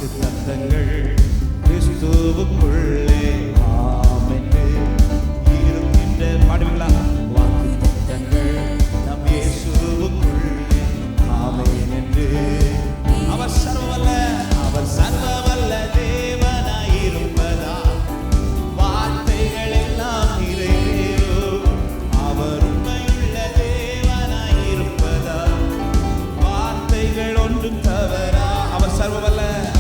வாக்குத்தத்தங்கள் கிறிஸ்துவுக்குள்ளே ஆம் என்று இருக்கின்ற பாடுவீங்களா? வாக்குத்தத்தங்கள் நம் இயேசுவுக்குள்ளே ஆமென் என்று அவர் சர்வவல்ல தேவனாயிருப்பதா வார்த்தைகள் எல்லாம் நிறைவேறும். அவர் உண்மையுள்ள தேவனாயிருப்பதா வார்த்தைகள் ஒன்றும் தவறா.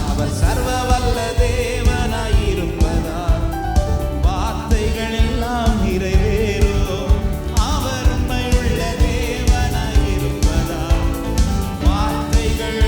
அவர் சர்வவல்ல தேவனாயிருப்பதா வார்த்தைகள் எல்லாம் நிறைவேறும். அவர் உண்மையுள்ள தேவனாயிருப்பதா வார்த்தைகள்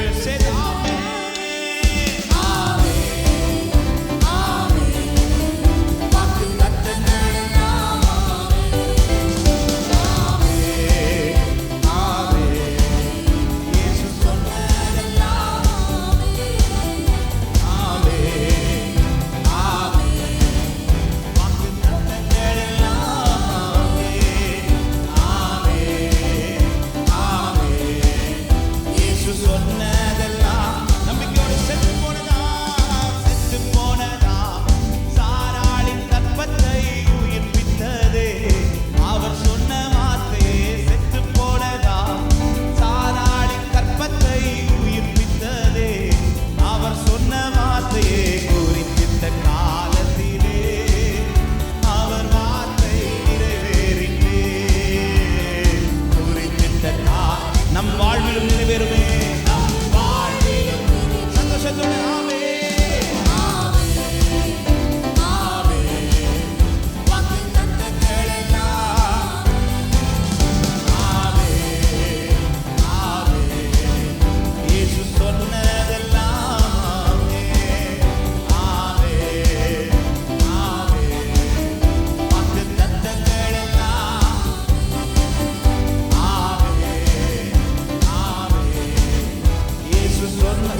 நம் வாழ்விலும் நிறைவேறுமே. நம் வாழ்விலும் சந்தோஷத்தோடு ஆமே ஆமே வாக்குத்தத்தங்கள் எல்லாம் ஆமே ஆமே இயேசு சொன்னதெல்லாம் ஆமே ஆமே ஆமே வாக்குத்தத்தங்கள் எல்லாம் ஆமே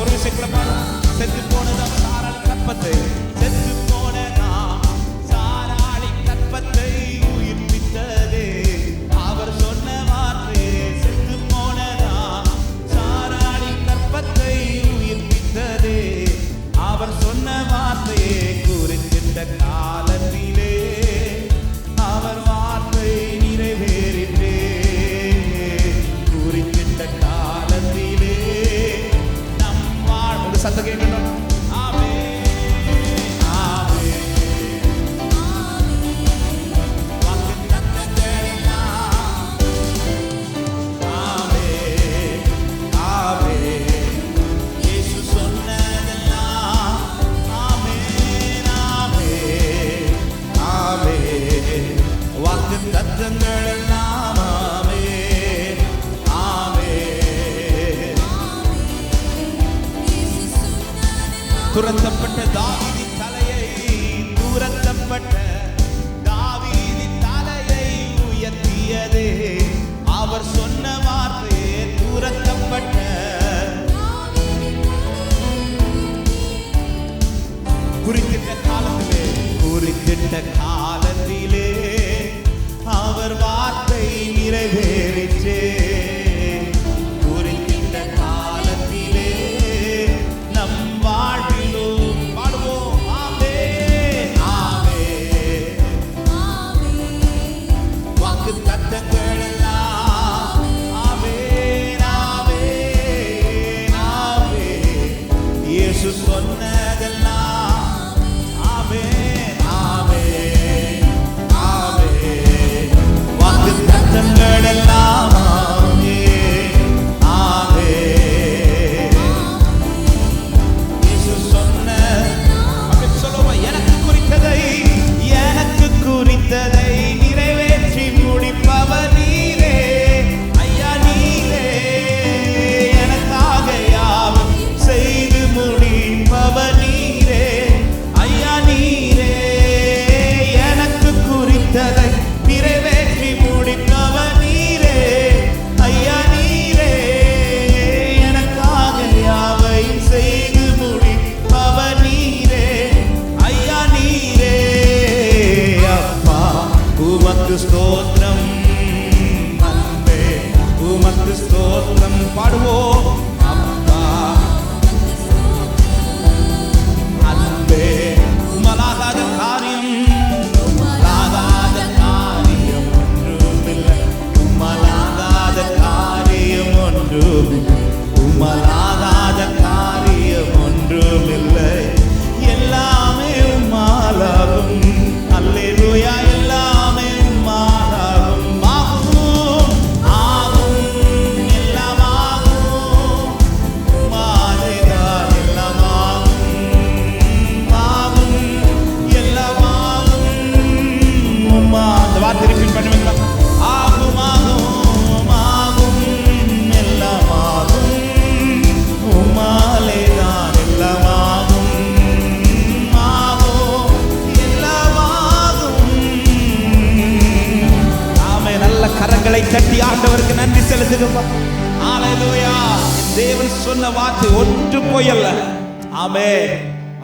ஒரு விஷயத்துல செத்து போனதாம் சாராளி கற்பத்தை செத்து போனதாம் சாராளி கற்பத்தை உயிர்ப்பித்ததே அவர் சொன்ன வார்த்தை. செத்து போனதாம் சாராளி கற்பத்தை உயிர்ப்பித்ததே அவர் சொன்ன வார்த்தையை குறித்திட்ட காலத்திலே அவர் வார்த்தை நிறைவேறிற்றே. குறித்திட்ட காலத்திலே சத்த கேட்கணும். ஆமே ஆமே வாக்குத்தத்தங்கள் எல்லாம் ஆமே ஆமே இயேசு சொன்னதெல்லாம் ஆமே ஆமே ஆமே வாக்குத்தத்தங்கள் எல்லாம் ஆமே ஆமே. துரத்தப்பட்ட தாவீதின் தலையை உயர்த்தியதே அவர் சொன்ன வார்த்தையே. துரத்தப்பட்ட குறித்திட்ட காலத்திலே அவர் வார்த்தை நிறைவேறிற்றே. குறித்திட்ட காலத்திலே நம் வாழ்விலும் பாடுவோம் ஆமே ஆமே வாக்குத்தத்தங்கள் எல்லாம் ஆமே ஆமே ஆமே இயேசு சொன்னதெல்லாம் ஆமே ஆமே ஆமே வாக்குத்தத்தங்கள் எல்லாம் ஆமே ஆமே எனக்கு குறித்ததை நிறைவேற்றி முடிப்பவர் நீரே ஐயா நீரே. எனக்காக யாவும் செய்து முடிப்பவர் நீரே. நன்றி செலுத்துங்கப்பா. ஹalleluya. தேவன் சொன்ன வார்த்தை ஒன்று பொய்யல்ல. ஆமென்.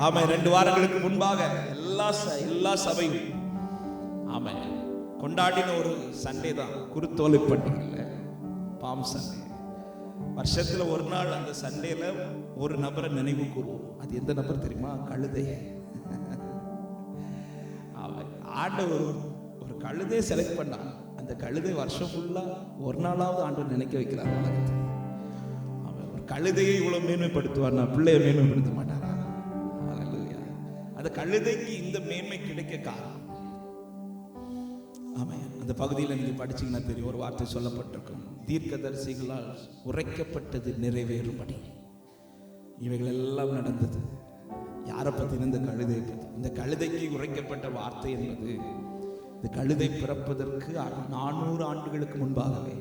ஆமென். 2 வாரங்களுக்கு முன்பாக எல்லா சபையும் ஆமென் கொண்டாடின ஒரு சண்டே தான் குருத்தோலை பண்டிகை, பாம் சண்டே. வருஷத்துல ஒரு நாள் அந்த சண்டேல ஒரு நபரை நினைவு கூறுவோம். அது எந்த நபர் தெரியுமா? கழுதை. ஆண்டவர் ஒரு கழுதை செலக்ட் பண்ணாங்க. அந்த கழுதை வருஷம் ஃபுல்லா ஒரு நாளாவது ஆண்டவர் நினைக்க வைக்கிறார். ஒரு கழுதையை இவ்வளவு மேன்மைப்படுத்துவார்னா பிள்ளைய மேன்மைப்படுத்த மாட்டாரா? அந்த கழுதைக்கு இந்த மேன்மை கிடைக்க காரணம். ஆமா, அந்த பகுதியில் நீங்க படிச்சீங்கன்னா தெரியும், ஒரு வார்த்தை சொல்லப்பட்டிருக்கும், தீர்க்கதரிசிகளால் உரைக்கப்பட்டது நிறைவேறும்படி. இவைகள் எல்லாம் நடந்தது. யாரை பத்தி? இந்த கழுதை பத்தி. இந்த கழுதைக்கு உரைக்கப்பட்ட வார்த்தை என்பது, இந்த கழுதை பிறப்பதற்கு 400 ஆண்டுகளுக்கு முன்பாகவே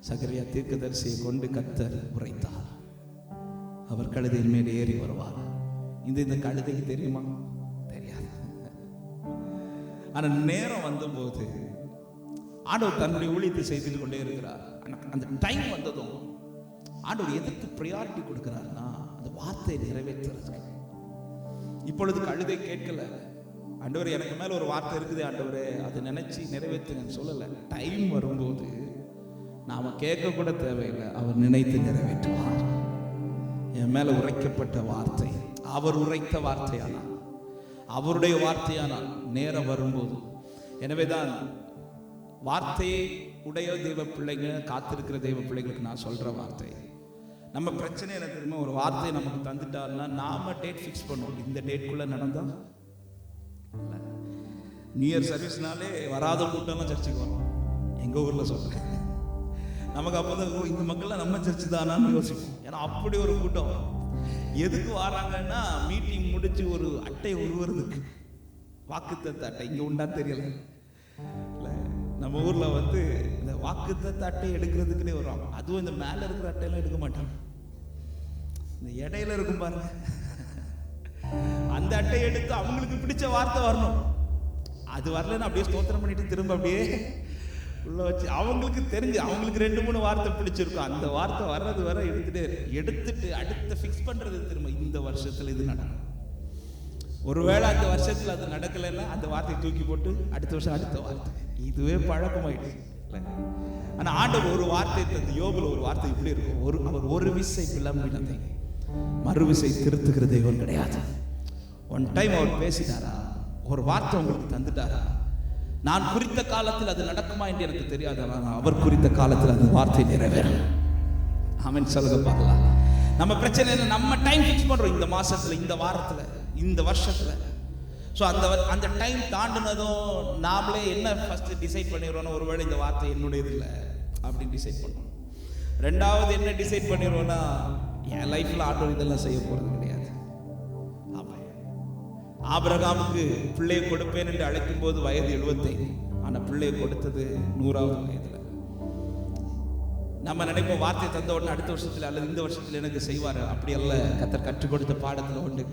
சகரியா தீர்க்கதரிசியை கொண்டு கர்த்தர் உரைத்தார். அவர் கழுதையின் மேலே ஏறி வருவார். இந்த கழுதைக்கு தெரியுமா? தெரியாது. ஆனா நேரம் வந்தபோது ஆண்டவர் தன்னுடைய ஊழியத்தை செய்து கொண்டே இருக்கிறார். அந்த டைம் வந்ததும் ஆண்டவர் எதற்கு பிரியாரிட்டி கொடுக்கிறார்னா, அந்த வார்த்தையை நிறைவேற்றுறதுக்கு. இப்பொழுது கழுதை கேட்கல, ஆண்டவரே எனக்கு மேல ஒரு வார்த்தை இருக்குது ஆண்டவரே, அதை நினைச்சு நிறைவேற்றுங்கன்னு சொல்லல. டைம் வரும்போது நாம கேட்க கூட தேவையில்லை, அவர் நினைத்து நிறைவேற்றுவார். என் மேல உரைக்கப்பட்ட வார்த்தை, அவர் உரைத்த வார்த்தையானால், அவருடைய வார்த்தையானால் நேரம் வரும்போது. எனவேதான் வார்த்தையை உடைய தெய்வ பிள்ளைங்க, காத்திருக்கிற தெய்வ பிள்ளைகளுக்கு நான் சொல்ற வார்த்தை, நம்ம பிரச்சனை என்ன தெரியுமா? ஒரு வார்த்தையை நமக்கு தந்துட்டாருன்னா நாம டேட் ஃபிக்ஸ் பண்ணுவோம். இந்த டேட்குள்ள நடந்தா நியூ இயர் சர்வீஸ்னாலே வராத கூட்டம்லாம் சர்ச்சுக்கு வரும். எங்க ஊர்ல சொல்றேன், நமக்கு அப்போதான் இந்த மக்கள்லாம் நம்ம சர்ச்சு தானான்னு யோசிப்போம். ஏன்னா அப்படி ஒரு கூட்டம். எதுக்கு வராங்கன்னா மீட்டிங் முடிச்சு ஒரு அட்டை உருவறதுக்கு, வாக்குத்தத்த அட்டை. இங்க உண்டா தெரியல, நம்ம ஊர்ல இந்த வாக்குத்தத்த அட்டை எடுக்கிறதுக்குன்னே வருவாங்க. அதுவும் இந்த மேல இருக்கிற அட்டையெல்லாம் எடுக்க மாட்டாங்க, இந்த இடையில இருக்கும் பாருங்க, அந்த அட்டை எடுத்து அவங்களுக்கு பிடிச்ச வார்த்தை வரணும். அது வரலன்னு அப்படியே ஸ்தோத்திரம் பண்ணிட்டு திரும்ப அப்படியே உள்ள வச்சு, அவங்களுக்கு தெரிஞ்சு அவங்களுக்கு 2-3 வார்த்தை பிடிச்சிருக்கும், அந்த வார்த்தை வர்றது வர எடுத்துட்டு அடுத்த ஃபிக்ஸ் பண்றது. திரும்ப இந்த வருஷத்துல இது நடக்கும். ஒருவேளை அந்த வருஷத்துல அது நடக்கலைன்னா அந்த வார்த்தையை தூக்கி போட்டு அடுத்த வருஷம் அடுத்த வார்த்தை. இதுவே பழக்கமாயிடுச்சு. ஆனா ஆண்டவர் ஒரு வார்த்தை தந்து, யோபுல ஒரு வார்த்தை இப்படி இருக்கும், அவர் ஒரு விசை விளம்பினதை மறுவிசை திருத்துகிற தெய்வம் கிடையாது. ஒன் டைம் அவர் பேசிட்டாரா, ஒரு வார்த்தை உங்களுக்கு தந்துட்டாரா, நான் குறித்த காலத்தில் அது நடக்குமா என்று எனக்கு தெரியாது, அவர் குறித்த காலத்தில் அந்த வார்த்தை நிறைவேறும். ஆமென் சொல்லுங்க பார்க்கலாம். நம்ம பிரச்சனை என்ன? நம்ம டைம் ஃபிக்ஸ் பண்றோம், இந்த மாசத்துல, இந்த வாரத்துல, இந்த வருஷத்துல. ஸோ அந்த டைம் தாண்டினதும் நாமளே என்ன ஃபர்ஸ்ட் டிசைட் பண்ணிடுவோம்னா, ஒருவேளை இந்த வார்த்தை என்னுடையது இல்லை அப்படின்னு டிசைட் பண்ணுவோம். ரெண்டாவது என்ன டிசைட் பண்ணிடுவோம்னா, என் லைஃப்ல ஆண்டவர் இதெல்லாம் செய்ய போறது கிடையாது. ஆபிரகாமுக்கு பிள்ளையை கொடுப்பேன் என்று அழைக்கும் போது வயது 75, ஆனா பிள்ளையை கொடுத்தது 100வது வயதுல. நம்ம நினைப்போம் வார்த்தை தந்த உடனே அடுத்த வருஷத்துல அல்லது இந்த வருஷத்துல எனக்கு செய்வாரு. அப்படி அல்ல. கர்த்தர் கற்றுக் கொடுத்த பாடத்துல ஒன்று,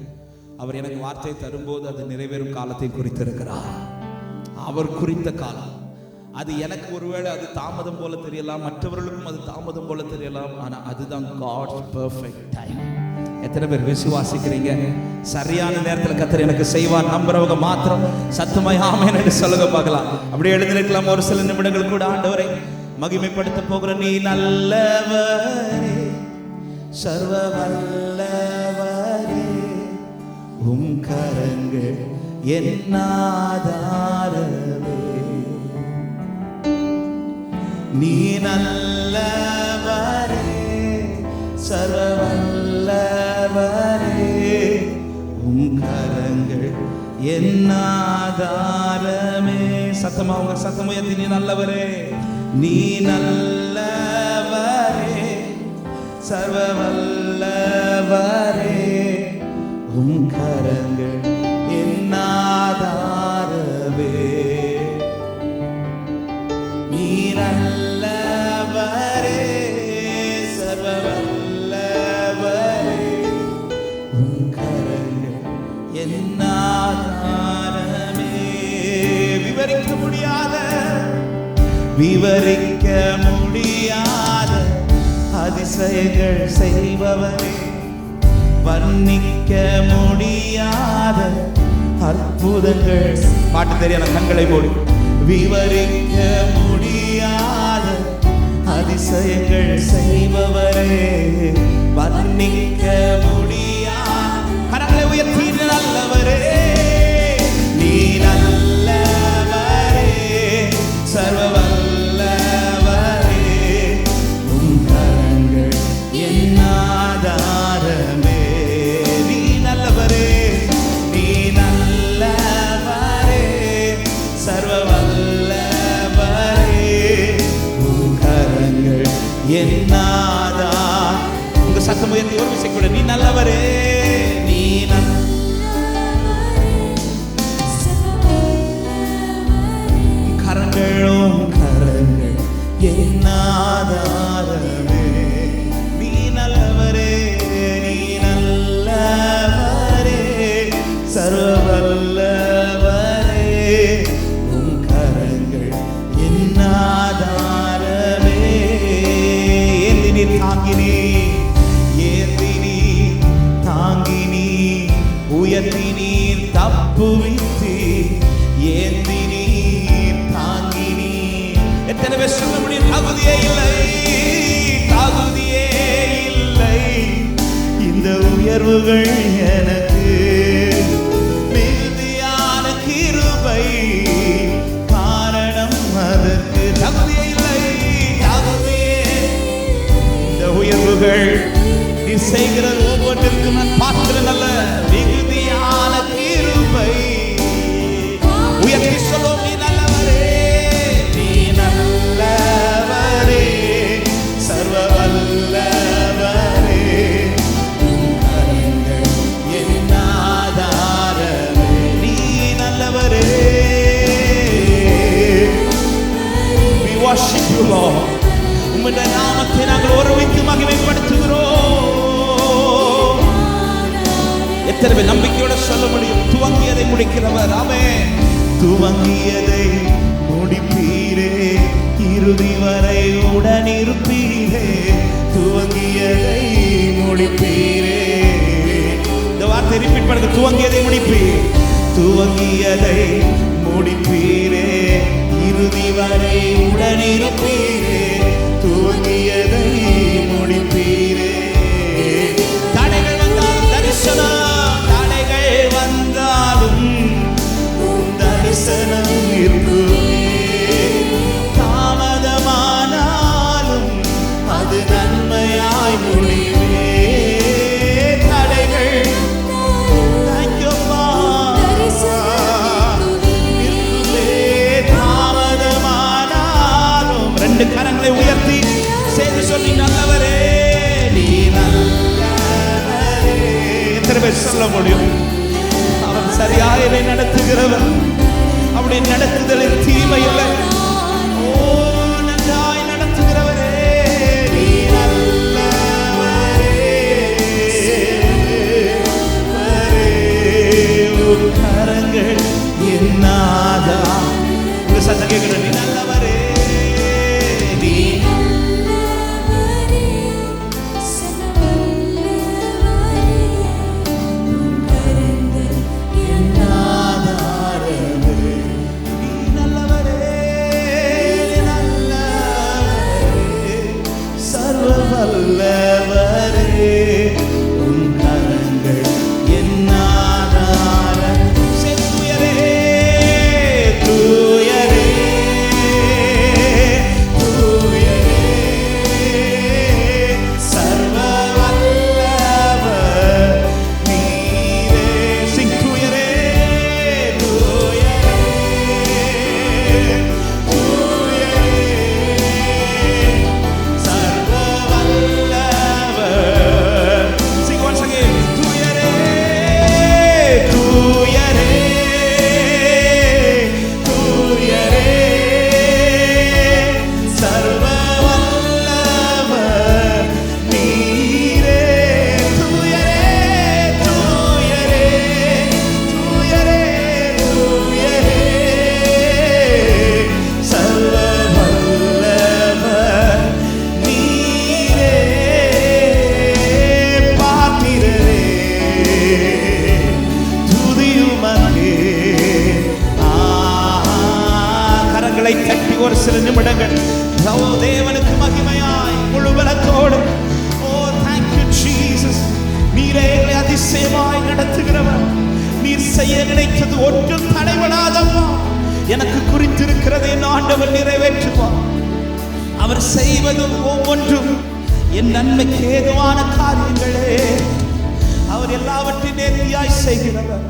அவர் எனக்கு வார்த்தையை தரும்போது அது நிறைவேறும் காலத்தை குறித்திருக்கிறார். அவர் குறித்த காலம் அது எனக்கு ஒருவேளை அது தாமதம் போல தெரியலாம், மற்றவர்களுக்கும் அது தாமதம் போல தெரியலாம், ஆனா அதுதான் God's perfect time. எத்தனை பேர் விசுவாசிக்கிறீங்க? சரியான நேரத்தில் கர்த்தர் எனக்கு செய்வார் நம்புறவங்க மாத்திரம் சத்தமாய் ஆமென் என்று சொல்லுங்க பார்க்கலாம். அப்படியே எழுந்திருக்கலாம் ஒரு சில நிமிடங்கள் கூட. ஆண்டவரை மகிமைப்படுத்த போகிற நீ நல்லவரே, சர்வ வல்லவரே, உம் கரங்கள் என் ஆதாரமே. நீ நல்லவரே, சர்வ வல்லவரே, உம் கரங்கள் என் ஆதாரமே. சத்தமா உங்க சத்தமுயர்த்தி, நீ நல்லவரே, நீ நல்லவரே, சர்வ வல்லவரே, உம் கரங்கள் என் ஆதாரமே. நீ நல்லவரே, சர்வ வல்லவரே, உம் கரங்கள் என் ஆதாரமே. விவரிக்க முடியாத அதிசயங்கள் செய்பவரே, வர்ணிக்க முடியாத அற்புதங்கள். பாட்டு தெரியாத கண்களை மூடி. விவரிக்க முடியாத அதிசயங்கள் செய்பவரே, வர்ணிக்க முடியாத. கரங்களை உயர்த்தி நல்லவரே, நீ நல்லவரே, சர்வ வல்லவரே, உம் கரங்கள் என் ஆதாரமே. நீ நல்லவரே, நீ நல்லவரே, சர்வ வல்லவரே, உம் கரங்கள் என் ஆதாரம். உங்க சத்தம் உயர்த்தி ஒரு விஷயம் கூட. நீ நல்லவரே, நீ கரங்களும் கரங்கள் என் ஆதாரமே. நீ நல்லவரே, நீ நல்லவரே, சர்வ வல்லவரே, உம் கரங்கள் என் ஆதாரமே. ஏந்தி நீர் தாங்கினே, ஏந்தி நீர் தாங்கினீ, உயர்த்தி நீர் தப்புவித்து, ஏந்தி நீர் தாங்கினீ. எத்தனை பேர் சொல்ல முடியும்? தகுதியே இல்லை, தகுதியே இல்லை, இந்த உயர்வுகள் எனக்கு மிகுதியான கிருபை, காரணம் அதற்கு. தகுதியே இல்லை, தகுதியே. இந்த உயர்வுகள் நீ செய்கிற ஒவ்வொன்றிற்கும் நான் பார்க்கிறேன். நல்ல மிகுதியான கிருபை. உயர்த்தி சொல்லும். நீ நல்லவரே, நீ நல்லவரே, சர்வ வல்லவரே, உம் கரங்கள் என் ஆதாரமே. நீ நல்லவரே. We worship you, Lord. உம்முடைய நாமத்தை நாங்கள் ஒருமித்து மகிமைப்படுத்துகிறோம். எத்தனை பேர் நம்பிக்கையோட சொல்ல முடியும்? துவங்கியதை முடிக்கிறவர். ஆமென். துவங்கியதை முடிப்பீரே, இறுதி வரை உடனிருப்பீரே. துவங்கியதை முடிப்பீரே. இந்த வார்த்தை ரிப்பீட் பண்ணுங்க. துவங்கியதை முடிப்பீர், துவங்கியதை முடிப்பீரே, இறுதி வரை உடனிருப்பீரே. துவங்கியதை முடிப்பீரே. தடைகள் வந்தாலும் தரிசனம், தடைகள் வந்தாலும் தரிசனம் இருக்குமே. தாமதமானாலும் அது நன்மையாய் முடிவே. தடைகள் தாமதமானாலும் ரெண்டு கரங்களை உயர்த்தி செய்து சொல்லி நல்லவரே, நீ நல்லவரே. எத்தனை பேர் சொல்ல முடியும்? அவன் சரியாக என்னை நடத்துகிறவன், அவருடைய நடத்துதலில் தீமை இல்லை. ஓ, நன்றாய் நடத்துகிறவரே, நீ நல்லவரே, உம் கரங்கள் என் ஆதாரம். உங்க சத்தம் கேட்கிற. நீ நல்லவரே, நீ வல்லவரே, உம் கரங்கள் என் ஆதாரம். தூயரே, தூயரே, நடத்துகிறவர். நீர் செய்ய நினைத்தது ஒன்றும் தடைபடாதம்மா. எனக்கு குறித்திருக்கிறது என் ஆண்டவர் நிறைவேற்றுவார். அவர் செய்வது ஒவ்வொன்றும் என் நன்மைக்கு ஏதுவான காரியங்களே. அவர் எல்லாவற்றையும் நேர்த்தியாய் செய்கிறவர்.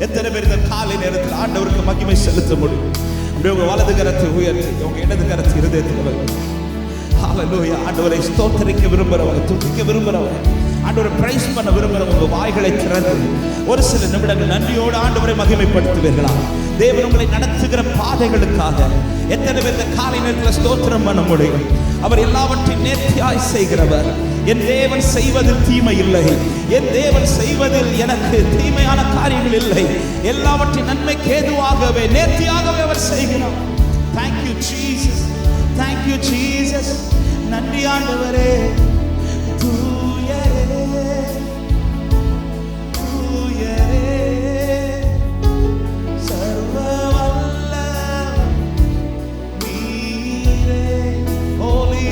எத்தனை பேர் இந்த காலை நேரத்தில் ஆண்டவருக்கு மகிமை செலுத்த முடியும்? உங்க வலது கரத்தை உயர்த்தி உங்க இடது கரத்தை இருதயத்தில் வைங்க. ஹல்லேலூயா. ஆண்டவரை ஸ்தோத்திரிக்க விரும்புறவங்க, துதிக்க விரும்புறவங்க, ஆண்டவரை பிரைஸ் பண்ண விரும்புறவங்க வாய்களை திறந்து ஒரு சில நிமிடங்கள் நன்றியோடு ஆண்டவரை மகிமைப்படுத்துவீர்களா? தேவன் உங்களை நடத்துகிற பாதைகளுக்காக எத்தனை பேர் இந்த காலை நேரத்தில் ஸ்தோத்திரம் பண்ண முடியும்? அவர் எல்லாவற்றையும் நேர்த்தியாய் செய்கிறவர். என் தேவன் செய்வதில் தீமை இல்லை. என் தேவன் செய்வதில் எனக்கு தீமையான காரியங்கள் இல்லை. எல்லாவற்றையும் நன்மைக்கு ஏதுவாகவே நேர்த்தியாகவே அவர் செய்கிறார். Thank you Jesus. Thank you Jesus. நன்றி ஆண்டவரே. தூயரே தூயரே சர்வ வல்லவர் நீரே. Holy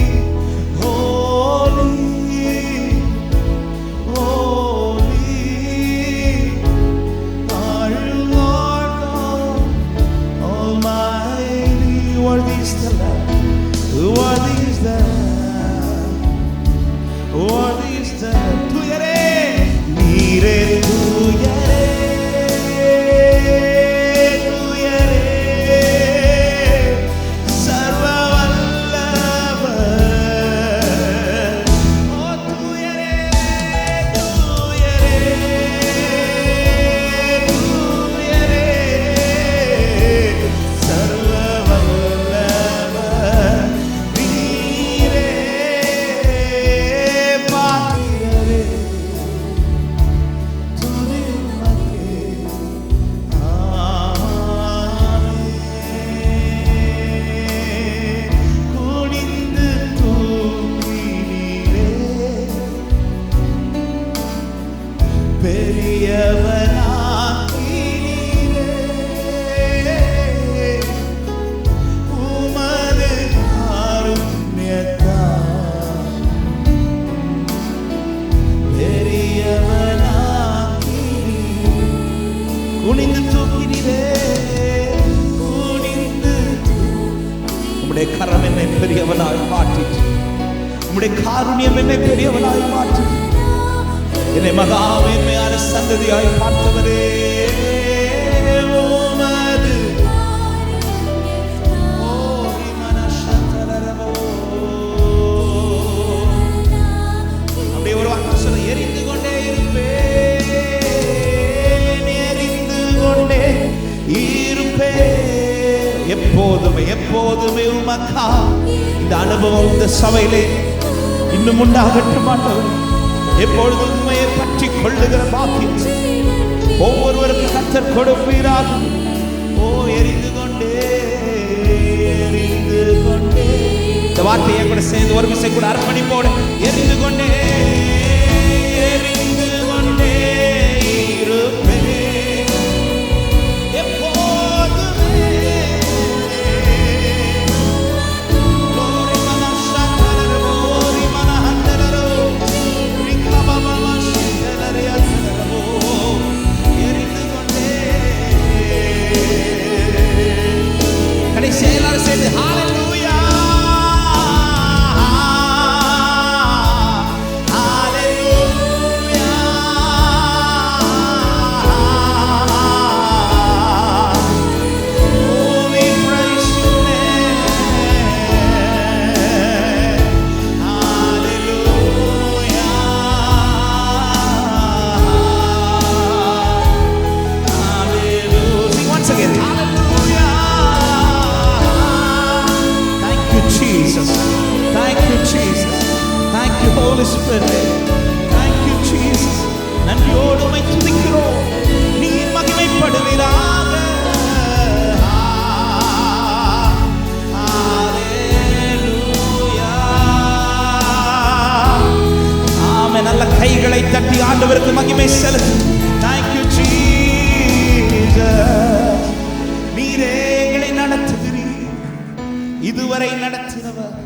holy holy are you Lord God Almighty. Worthy is the Lamb, worthy is the Lamb, worthy is the Lamb. தூயரே நீரே தூயரே தூயரே சர்வ வல்லவர். ஓ தூயரே தூயரே தூயரே சர்வ வல்லவர் நீரே. பாத்திரரே துதி உமக்கே. ஆமென். குனிந்து தூக்கினீரே பெரியவனாக்கினீரே. உமது காருண்யத்தால் பெரியவனாக்கினீரே. குனிந்து தூக்கினீரே. குனிந்து உம்முடைய கரம் என்னை பெரியவனாய் மாற்றிற்று. உம்முடைய காருண்யம் என்னை பெரியவனாய் மாற்றி என்னை மகா மேன்மையான சந்ததியாய் பார்த்தவரே. உமது அப்படியே ஒரு வார்த்தை சொல்ல, எரிந்து கொண்டே இருப்பேன், எரிந்து கொண்டே இருப்பேன். எப்போதுமே எப்போதுமே உமக்கா. இந்த அனுபவம் இந்த சபையிலே இன்னும் உண்டாகட்டும் ஆண்டவரே. எப்பொழுது உண்மையை பற்றி கொள்ளுகிற பாக்கியம் ஒவ்வொருவருக்கும் கர்த்தர் கொடுப்பீராக. ஓ எரிந்து கொண்டே எரிந்து கொண்டே. இந்த வார்த்தையை கூட சேர்ந்து ஒரு விசை கூட அர்ப்பணிப்போடு எரிந்து கொண்டே எரிந்து கொண்டே இருப்பேன் எப்போதுமே. எல்லாரும் சேர்ந்து ஹalleluya ஹalleluya. Oh we praise your name. Hallelujah hallelujah. Sing once again. Jesus. Thank you Jesus. Thank you Holy Spirit. Thank you Jesus. நன்றியோடு உம்மை துதிக்கிறோம். நீர் மகிமைப்படுவீராக. ஹalleluya. ஆமென். நல்ல கைகளை தட்டி ஆண்டவருக்கு மகிமை செலுத்து. Thank you Jesus. நீரே எங்களை நடத்துகிறீர். இதுவரை நடத்தினவர்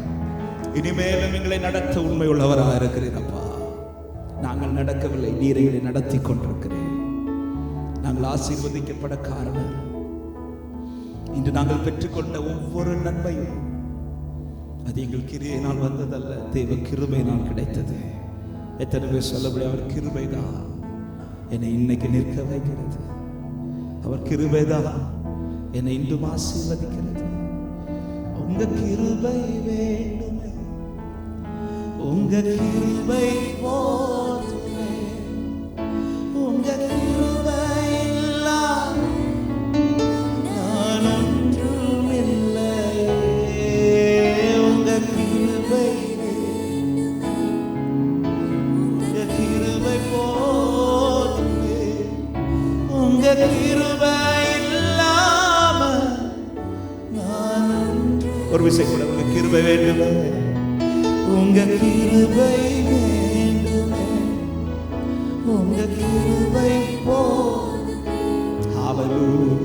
இனிமேலும் எங்களை நடத்த உண்மை உள்ளவராக இருக்கிறீர் அப்பா. நாங்கள் நடக்கவில்லை, நீரை நடத்தி கொண்டிருக்கிறேன். நாங்கள் ஆசீர்வதிக்கப்பட காரணம். இன்று நாங்கள் பெற்றுக்கொண்ட ஒவ்வொரு நன்மையும் அது எங்கள் கிருபையினால் வந்ததல்ல, தேவ கிருபையினால் கிடைத்தது. எத்தனை பேர் சொல்லபடி அவர் கிருபைதான் என்னை இன்னைக்கு நிற்க வைக்கிறது, அவர் கிருபைதான் என்னை இன்றும் ஆசீர்வதிக்கிறது. உங்க கிருபை வேண்டுமே, உங்க கிருபை போதுமே, உங்க கிருபை எல்லாம் நான் ஒன்றும் இல்லையே. உங்க கிருபை, உங்க கிருபை போதுமே, உங்க கிருபை இல்லாம நான் ஒரு விஷயம் கூட. உங்க கிருபை வேண்டுமே, உங்க கிருபை வேண்டுமே, உங்க கிருபை போதுமே. Hallelujah.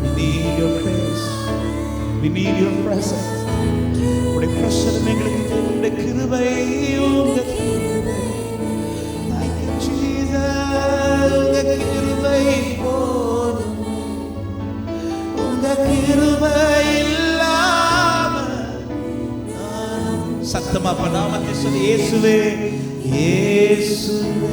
We need your grace. We need your presence. உடைய பிரசன்னம் எங்களுக்கு தேவை. உடைய கிருபை, உங்க கிருபை. Thank you Jesus. உங்க கிருபை போதுமே, உங்க கிருபை இல்லாம சத்தமா நாமத்தை சொல்லி, இயேசுவே இயேசுவே